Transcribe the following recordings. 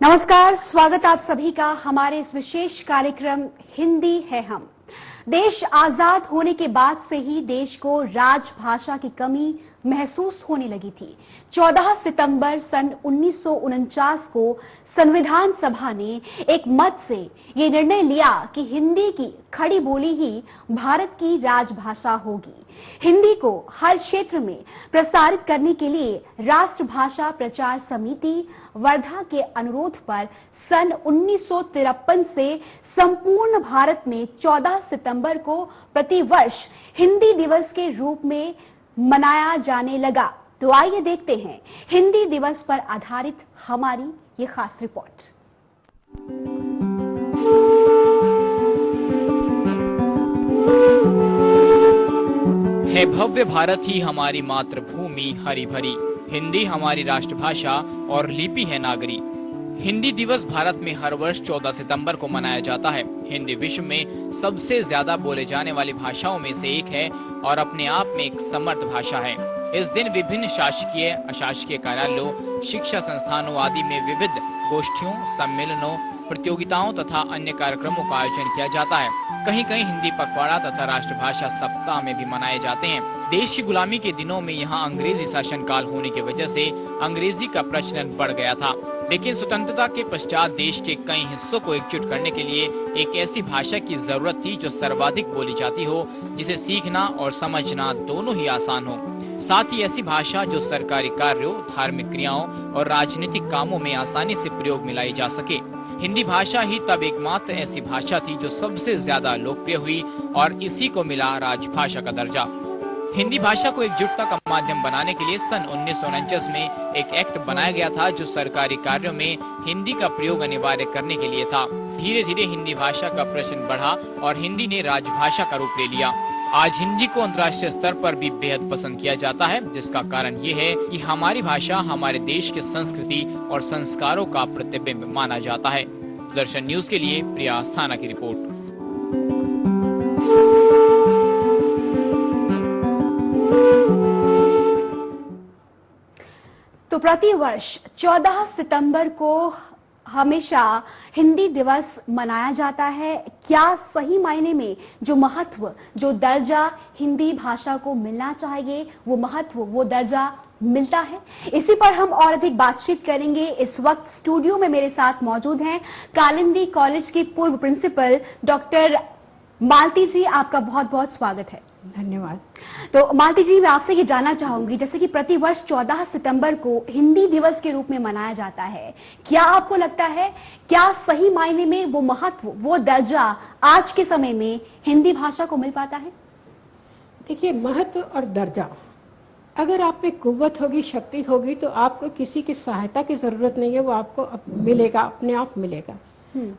नमस्कार, स्वागत आप सभी का हमारे इस विशेष कार्यक्रम हिंदी है हम। देश आजाद होने के बाद से ही देश को राजभाषा की कमी महसूस होने लगी थी। 14 सितंबर सन 1949 को संविधान सभा ने एक मत से ये निर्णय लिया कि हिंदी की खड़ी बोली ही भारत की राजभाषा होगी। हिंदी को हर क्षेत्र में प्रसारित करने के लिए राष्ट्रभाषा प्रचार समिति वर्धा के अनुरोध पर सन 1953 से संपूर्ण भारत में 14 सितंबर को प्रतिवर्ष हिंदी दिवस के रूप में मनाया जाने लगा। तो आइए देखते हैं हिंदी दिवस पर आधारित हमारी ये खास रिपोर्ट। है भव्य भारत ही हमारी मातृभूमि हरी भरी, हिंदी हमारी राष्ट्रभाषा और लिपि है नागरी। हिंदी दिवस भारत में हर वर्ष 14 सितंबर को मनाया जाता है। हिंदी विश्व में सबसे ज्यादा बोले जाने वाली भाषाओं में से एक है और अपने आप में एक समर्थ भाषा है। इस दिन विभिन्न शासकीय अशासकीय कार्यालयों, शिक्षा संस्थानों आदि में विविध गोष्ठियों, सम्मेलनों, प्रतियोगिताओं तथा अन्य कार्यक्रमों का आयोजन किया जाता है। कहीं कहीं हिंदी पखवाड़ा तथा राष्ट्रभाषा सप्ताह में भी मनाए जाते हैं। देश की गुलामी के दिनों में यहाँ अंग्रेजी शासनकाल होने की वजह से अंग्रेजी का प्रचलन बढ़ गया था, लेकिन स्वतंत्रता के पश्चात देश के कई हिस्सों को एकजुट करने के लिए एक ऐसी भाषा की जरूरत थी जो सर्वाधिक बोली जाती हो, जिसे सीखना और समझना दोनों ही आसान हो। साथ ही ऐसी भाषा जो सरकारी कार्यों, धार्मिक क्रियाओं और राजनीतिक कामों में आसानी से प्रयोग में लाई जा सके। हिंदी भाषा ही तब एकमात्र ऐसी भाषा थी जो सबसे ज्यादा लोकप्रिय हुई और इसी को मिला राजभाषा का दर्जा। हिंदी भाषा को एकजुटता का माध्यम बनाने के लिए सन 1949 में एक एक्ट बनाया गया था जो सरकारी कार्यों में हिंदी का प्रयोग अनिवार्य करने के लिए था। धीरे धीरे हिंदी भाषा का प्रचलन बढ़ा और हिंदी ने राजभाषा का रूप ले लिया। आज हिंदी को अंतर्राष्ट्रीय स्तर पर भी बेहद पसंद किया जाता है, जिसका कारण ये है कि हमारी भाषा हमारे देश की संस्कृति और संस्कारों का प्रतिबिंब माना जाता है। दर्शन न्यूज के लिए प्रिया अस्थाना की रिपोर्ट। तो प्रतिवर्ष 14 सितंबर को हमेशा हिंदी दिवस मनाया जाता है। क्या सही मायने में जो महत्व, जो दर्जा हिंदी भाषा को मिलना चाहिए, वो महत्व, वो दर्जा मिलता है? इसी पर हम और अधिक बातचीत करेंगे। इस वक्त स्टूडियो में मेरे साथ मौजूद हैं कालिंदी कॉलेज की पूर्व प्रिंसिपल डॉक्टर मालती जी। आपका बहुत बहुत स्वागत है। धन्यवाद। तो मालती जी, मैं आपसे ये जानना चाहूंगी, जैसे कि प्रतिवर्ष 14 सितंबर को हिंदी दिवस के रूप में मनाया जाता है, क्या आपको लगता है क्या सही मायने में वो महत्व, वो दर्जा आज के समय में हिंदी भाषा को मिल पाता है? देखिए, महत्व और दर्जा, अगर आप में कुव्वत होगी, शक्ति होगी, तो आपको किसी की सहायता की जरूरत नहीं है, वो आपको मिलेगा, अपने आप मिलेगा।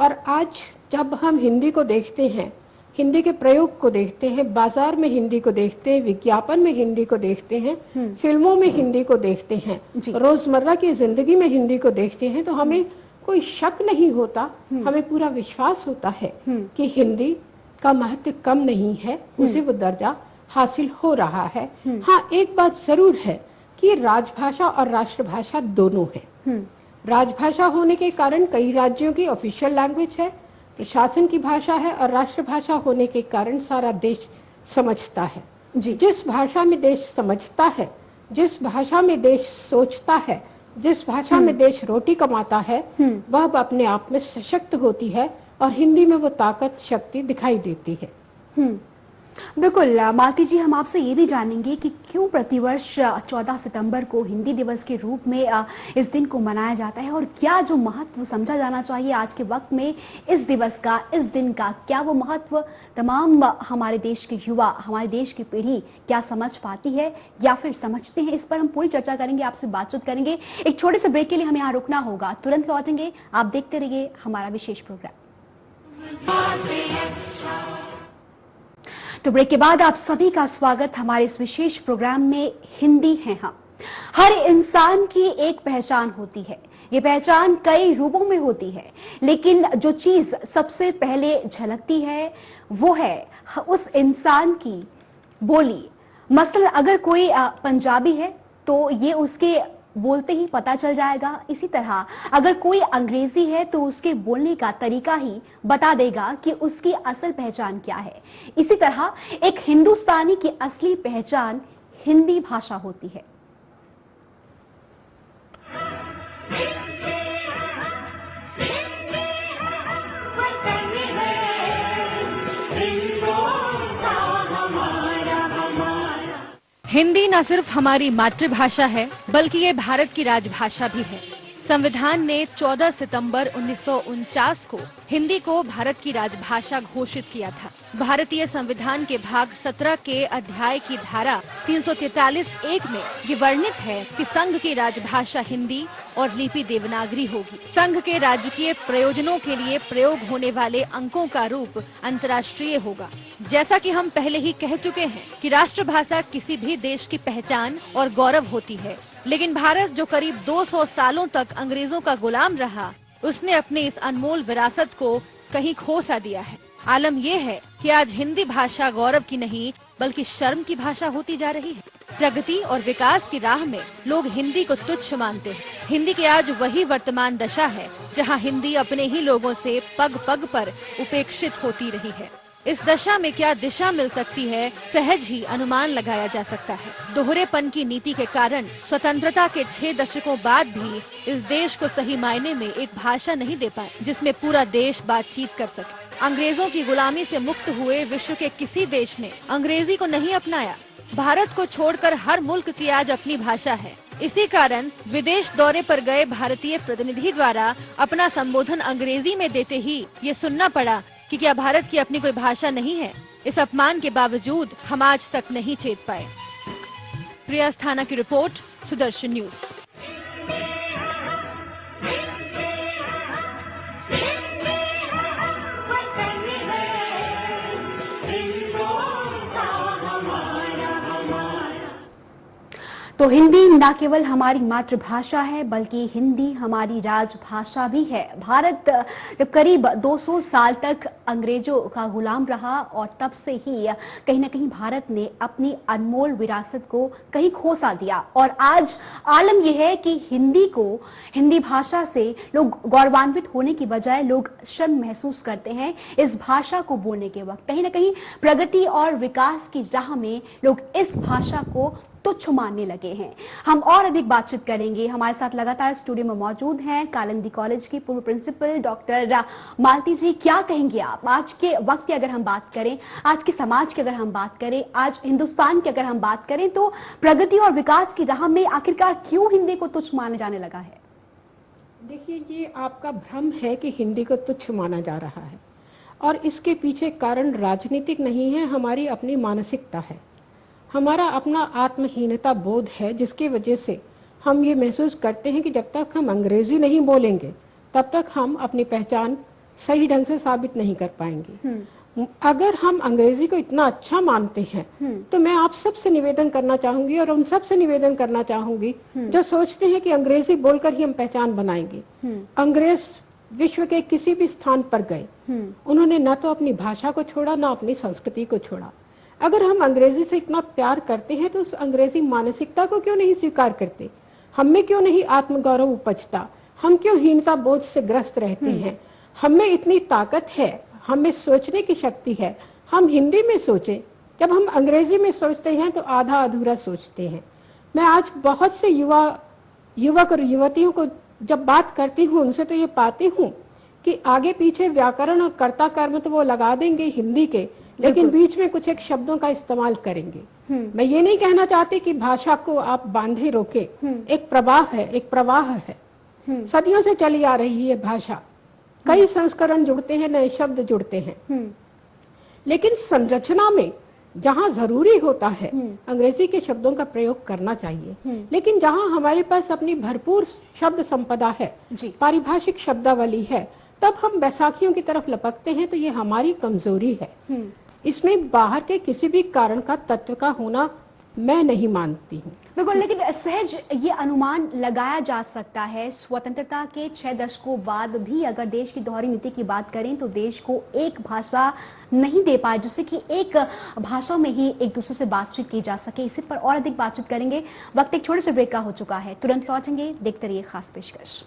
और आज जब हम हिंदी को देखते हैं, हिंदी के प्रयोग को देखते हैं, बाजार में हिंदी को देखते हैं, विज्ञापन में हिंदी को देखते हैं, फिल्मों में हिंदी को देखते हैं, रोजमर्रा की जिंदगी में हिंदी को देखते हैं, तो हमें कोई शक नहीं होता, हमें पूरा विश्वास होता है कि हिंदी का महत्व कम नहीं है, उसे वो दर्जा हासिल हो रहा है। हाँ, एक बात जरूर है कि राजभाषा और राष्ट्रभाषा दोनों है। राजभाषा होने के कारण कई राज्यों की ऑफिशियल लैंग्वेज है, प्रशासन की भाषा है, और राष्ट्रभाषा होने के कारण सारा देश समझता है। जिस भाषा में देश समझता है, जिस भाषा में देश सोचता है, जिस भाषा में देश रोटी कमाता है, वह अपने आप में सशक्त होती है और हिंदी में वो ताकत, शक्ति दिखाई देती है। बिल्कुल मालती जी, हम आपसे ये भी जानेंगे कि क्यों प्रतिवर्ष 14 सितंबर को हिंदी दिवस के रूप में इस दिन को मनाया जाता है और क्या जो महत्व समझा जाना चाहिए आज के वक्त में इस दिवस का, इस दिन का, क्या वो महत्व तमाम हमारे देश के युवा, हमारे देश की पीढ़ी क्या समझ पाती है या फिर समझते हैं? इस पर हम पूरी चर्चा करेंगे, आपसे बातचीत करेंगे। एक छोटे से ब्रेक के लिए हमें यहाँ रुकना होगा, तुरंत लौटेंगे। आप देखते रहिए हमारा विशेष प्रोग्राम। तो ब्रेक के बाद आप सभी का स्वागत हमारे इस विशेष प्रोग्राम में हिंदी है हम। हर इंसान की एक पहचान होती है, ये पहचान कई रूपों में होती है, लेकिन जो चीज सबसे पहले झलकती है वो है उस इंसान की बोली। मसलन अगर कोई पंजाबी है तो ये उसके बोलते ही पता चल जाएगा। इसी तरह अगर कोई अंग्रेजी है तो उसके बोलने का तरीका ही बता देगा कि उसकी असल पहचान क्या है। इसी तरह एक हिंदुस्तानी की असली पहचान हिंदी भाषा होती है। हिंदी न सिर्फ हमारी मातृभाषा है बल्कि ये भारत की राजभाषा भी है। संविधान ने 14 सितंबर 1949 को हिंदी को भारत की राजभाषा घोषित किया था। भारतीय संविधान के भाग 17 के अध्याय की धारा 343(1) में ये वर्णित है कि संघ की राजभाषा हिंदी और लिपि देवनागरी होगी। संघ के राजकीय प्रयोजनों के लिए प्रयोग होने वाले अंकों का रूप अंतर्राष्ट्रीय होगा। जैसा कि हम पहले ही कह चुके हैं कि राष्ट्रभाषा किसी भी देश की पहचान और गौरव होती है, लेकिन भारत जो करीब 200 सालों तक अंग्रेजों का गुलाम रहा, उसने अपने इस अनमोल विरासत को कहीं खो सा दिया है। आलम यह है कि आज हिंदी भाषा गौरव की नहीं बल्कि शर्म की भाषा होती जा रही है। प्रगति और विकास की राह में लोग हिंदी को तुच्छ मानते हैं। हिंदी की आज वही वर्तमान दशा है जहां हिंदी अपने ही लोगों से पग पग पर उपेक्षित होती रही है। इस दशा में क्या दिशा मिल सकती है, सहज ही अनुमान लगाया जा सकता है। दोहरेपन की नीति के कारण स्वतंत्रता के 6 दशकों बाद भी इस देश को सही मायने में एक भाषा नहीं दे पाए जिसमें पूरा देश बातचीत कर सके। अंग्रेजों की गुलामी से मुक्त हुए विश्व के किसी देश ने अंग्रेजी को नहीं अपनाया। भारत को छोड़कर हर मुल्क की आज अपनी भाषा है। इसी कारण विदेश दौरे पर गए भारतीय प्रतिनिधि द्वारा अपना संबोधन अंग्रेजी में देते ही ये सुनना पड़ा कि क्या भारत की अपनी कोई भाषा नहीं है। इस अपमान के बावजूद हम आज तक नहीं चेत पाए। प्रिया अस्थाना की रिपोर्ट, सुदर्शन न्यूज। तो हिंदी न केवल हमारी मातृभाषा है बल्कि हिंदी हमारी राजभाषा भी है। भारत जब करीब 200 साल तक अंग्रेजों का गुलाम रहा और तब से ही कहीं न कहीं भारत ने अपनी अनमोल विरासत को कहीं खो सा दिया। और आज आलम यह है कि हिंदी भाषा से लोग गौरवान्वित होने की बजाय लोग शर्म महसूस करते हैं इस भाषा को बोलने के वक्त। कहीं न कहीं प्रगति और विकास की राह में लोग इस भाषा को तुच्छ मानने लगे हैं। हम और अधिक बातचीत करेंगे। हमारे साथ लगातार स्टूडियो में मौजूद हैं कालिंदी कॉलेज की पूर्व प्रिंसिपल डॉक्टर मालती जी। क्या कहेंगे आप आज के वक्त की अगर हम बात करें, आज के समाज की अगर हम बात करें, आज हिंदुस्तान की अगर हम बात करें, तो प्रगति और विकास की राह में आखिरकार क्यों हिंदी को तुच्छ माने जाने लगा है? देखिए, ये आपका भ्रम है कि हिंदी को तुच्छ माना जा रहा है और इसके पीछे कारण राजनीतिक नहीं है, हमारी अपनी मानसिकता है, हमारा अपना आत्महीनता बोध है, जिसकी वजह से हम ये महसूस करते हैं कि जब तक हम अंग्रेजी नहीं बोलेंगे तब तक हम अपनी पहचान सही ढंग से साबित नहीं कर पाएंगे। अगर हम अंग्रेजी को इतना अच्छा मानते हैं तो मैं आप सबसे निवेदन करना चाहूंगी और उन सबसे निवेदन करना चाहूंगी जो सोचते हैं कि अंग्रेजी बोलकर ही हम पहचान बनाएंगे। अंग्रेज विश्व के किसी भी स्थान पर गए, उन्होंने न तो अपनी भाषा को छोड़ा न अपनी संस्कृति को छोड़ा। अगर हम अंग्रेजी से इतना प्यार करते हैं तो उस अंग्रेजी मानसिकता को क्यों नहीं स्वीकार करते? हम में क्यों नहीं आत्मगौरव उपजता? हम क्यों हीनता बोध से ग्रस्त रहते हैं? हम में इतनी ताकत है, हमें सोचने की शक्ति है, हम हिंदी में सोचें। जब हम अंग्रेजी में सोचते हैं तो आधा अधूरा सोचते हैं। मैं आज बहुत से युवक और युवतियों को जब बात करती हूँ, उनसे तो ये पाती हूँ कि आगे पीछे व्याकरण और कर्ता कर्म तो वो लगा देंगे हिंदी के, लेकिन बीच में कुछ एक शब्दों का इस्तेमाल करेंगे। मैं ये नहीं कहना चाहती कि भाषा को आप बांधे रोके, एक प्रवाह है, सदियों से चली आ रही है भाषा। कई संस्करण जुड़ते हैं, नए शब्द जुड़ते हैं, लेकिन संरचना में जहाँ जरूरी होता है अंग्रेजी के शब्दों का प्रयोग करना चाहिए। लेकिन जहाँ हमारे पास अपनी भरपूर शब्द संपदा है, पारिभाषिक शब्दावली है, तब हम बैसाखियों की तरफ लपकते हैं, तो ये हमारी कमजोरी है। इसमें बाहर के किसी भी कारण का तत्व का होना मैं नहीं मानती हूँ। बिल्कुल, लेकिन सहज ये अनुमान लगाया जा सकता है स्वतंत्रता के 6 दशकों बाद भी अगर देश की दोहरी नीति की बात करें तो देश को एक भाषा नहीं दे पाए जिससे कि एक भाषा में ही एक दूसरे से बातचीत की जा सके। इसी पर और अधिक बातचीत करेंगे। वक्त एक छोटे से ब्रेक का हो चुका है, तुरंत लौटेंगे, देखते रहिए खास पेशकश।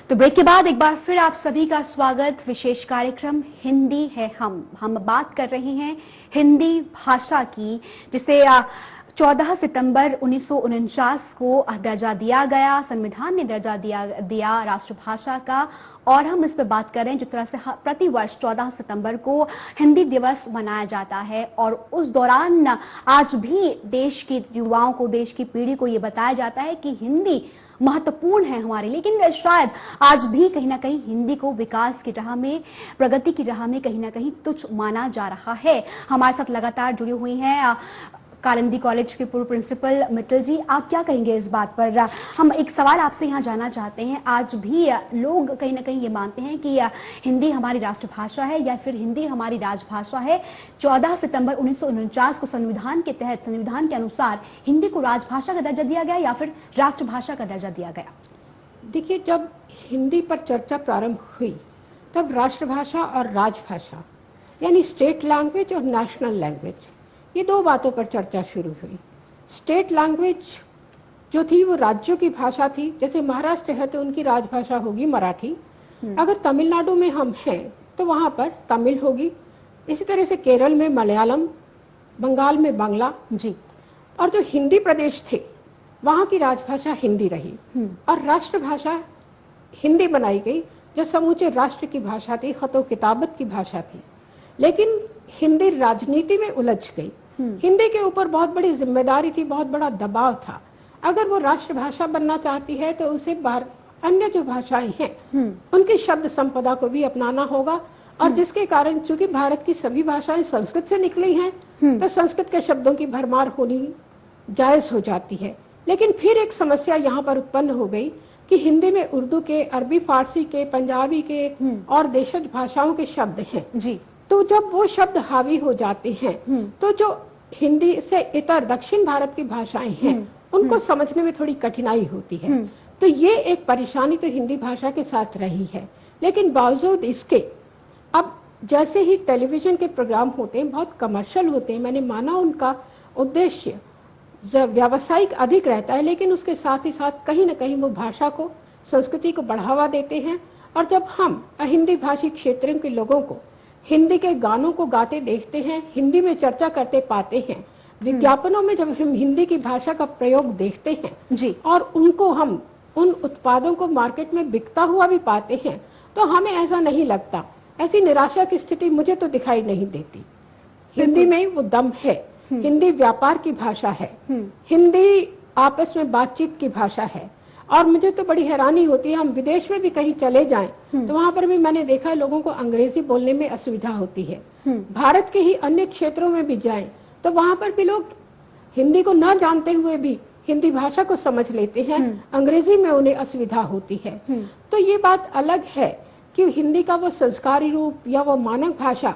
तो ब्रेक के बाद एक बार फिर आप सभी का स्वागत। विशेष कार्यक्रम हिंदी है हम बात कर रहे हैं हिंदी भाषा की, जिसे 14 सितंबर 1949 को दर्जा दिया गया, संविधान ने दर्जा दिया राष्ट्रभाषा का। और हम इस पर बात कर रहे हैं जिस तरह से प्रतिवर्ष 14 सितंबर को हिंदी दिवस मनाया जाता है और उस दौरान आज भी देश के युवाओं को, देश की पीढ़ी को ये बताया जाता है कि हिंदी महत्वपूर्ण है हमारे, लेकिन शायद आज भी कहीं ना कहीं हिंदी को विकास की राह में, प्रगति की राह में कहीं ना कहीं तुच्छ माना जा रहा है। हमारे साथ लगातार जुड़ी हुई हैं कालिंदी कॉलेज के पूर्व प्रिंसिपल मित्तल जी, आप क्या कहेंगे इस बात पर? हम एक सवाल आपसे यहाँ जानना चाहते हैं। आज भी लोग कहीं ना कहीं ये मानते हैं कि हिंदी हमारी राष्ट्रभाषा है या फिर हिंदी हमारी राजभाषा है। 14 सितंबर 1949 को संविधान के तहत, संविधान के अनुसार हिंदी को राजभाषा का दर्जा दिया गया या फिर राष्ट्रभाषा का दर्जा दिया गया? देखिए, जब हिंदी पर चर्चा प्रारंभ हुई तब राष्ट्रभाषा और राजभाषा यानी स्टेट लैंग्वेज और नेशनल लैंग्वेज, ये दो बातों पर चर्चा शुरू हुई। स्टेट लैंग्वेज जो थी वो राज्यों की भाषा थी, जैसे महाराष्ट्र है तो उनकी राजभाषा होगी मराठी। अगर तमिलनाडु में हम हैं तो वहाँ पर तमिल होगी। इसी तरह से केरल में मलयालम, बंगाल में बांग्ला जी। और जो हिंदी प्रदेश थे वहाँ की राजभाषा हिंदी रही और राष्ट्रभाषा हिंदी बनाई गई जो समूचे राष्ट्र की भाषा थी, खतो किताबत की भाषा थी। लेकिन हिंदी राजनीति में उलझ गई। हिंदी के ऊपर बहुत बड़ी जिम्मेदारी थी, बहुत बड़ा दबाव था। अगर वो राष्ट्रभाषा बनना चाहती है तो उसे अन्य जो भाषाएं हैं उनकी शब्द संपदा को भी अपनाना होगा। और जिसके कारण चूंकि भारत की सभी भाषाएं संस्कृत से निकली हैं तो संस्कृत के शब्दों की भरमार होनी जायज हो जाती है। लेकिन फिर एक समस्या यहाँ पर उत्पन्न हो गई कि हिंदी में उर्दू के, अरबी, फारसी के, पंजाबी के और देशज भाषाओं के शब्द हैं जी। तो जब वो शब्द हावी हो जाते हैं तो जो हिंदी से इतर दक्षिण भारत की भाषाएं हैं उनको समझने में थोड़ी कठिनाई होती है। तो ये एक परेशानी तो हिंदी भाषा के साथ रही है। लेकिन बावजूद इसके अब जैसे ही टेलीविजन के प्रोग्राम होते हैं, बहुत कमर्शियल होते हैं, मैंने माना उनका उद्देश्य व्यावसायिक अधिक रहता है, लेकिन उसके साथ ही साथ कहीं ना कहीं वो भाषा को, संस्कृति को बढ़ावा देते हैं। और जब हम हिंदी भाषी क्षेत्रों के लोगों को हिंदी के गानों को गाते देखते हैं, हिंदी में चर्चा करते पाते हैं, विज्ञापनों में जब हम हिंदी की भाषा का प्रयोग देखते हैं जी, और उनको हम उन उत्पादों को मार्केट में बिकता हुआ भी पाते हैं, तो हमें ऐसा नहीं लगता, ऐसी निराशा की स्थिति मुझे तो दिखाई नहीं देती। हिंदी में वो दम है। हिंदी व्यापार की भाषा है, हिंदी आपस में बातचीत की भाषा है। और मुझे तो बड़ी हैरानी होती है, हम विदेश में भी कहीं चले जाएं तो वहां पर भी मैंने देखा है लोगों को अंग्रेजी बोलने में असुविधा होती है। भारत के ही अन्य क्षेत्रों में भी जाएं तो वहां पर भी लोग हिंदी को न जानते हुए भी हिंदी भाषा को समझ लेते हैं, अंग्रेजी में उन्हें असुविधा होती है। तो ये बात अलग है कि हिंदी का वो संस्कारी रूप या वो मानक भाषा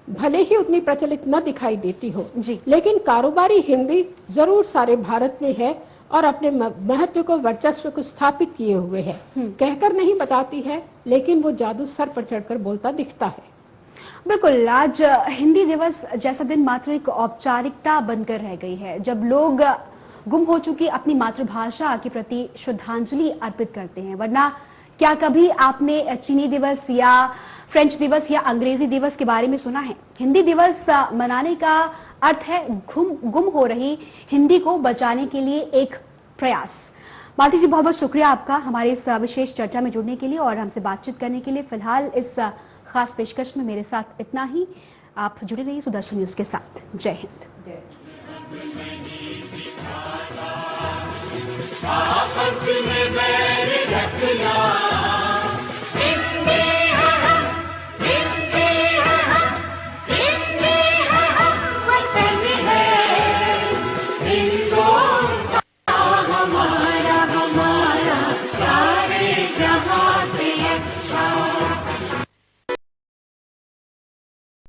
भले ही उतनी प्रचलित न दिखाई देती हो जी, लेकिन कारोबारी हिंदी जरूर सारे भारत में है और अपने महत्व को, वर्चस्व को स्थापित किए हुए है। कहकर नहीं बताती है, लेकिन वो जादू सर पर चढ़कर बोलता दिखता है। बिल्कुल, आज हिंदी दिवस जैसा दिन मात्र एक औपचारिकता बनकर रह गई है, जब लोग गुम हो चुकी अपनी मातृभाषा के प्रति श्रद्धांजलि अर्पित करते हैं। वरना क्या कभी आपने चीनी दिवस या फ्रेंच दिवस या अंग्रेजी दिवस के बारे में सुना है? हिंदी दिवस मनाने का अर्थ है गुम हो रही हिंदी को बचाने के लिए एक प्रयास। मालती जी, बहुत बहुत शुक्रिया आपका हमारे इस विशेष चर्चा में जुड़ने के लिए और हमसे बातचीत करने के लिए। फिलहाल इस खास पेशकश में मेरे साथ इतना ही। आप जुड़े रहिए सुदर्शन न्यूज के साथ। जय हिंद।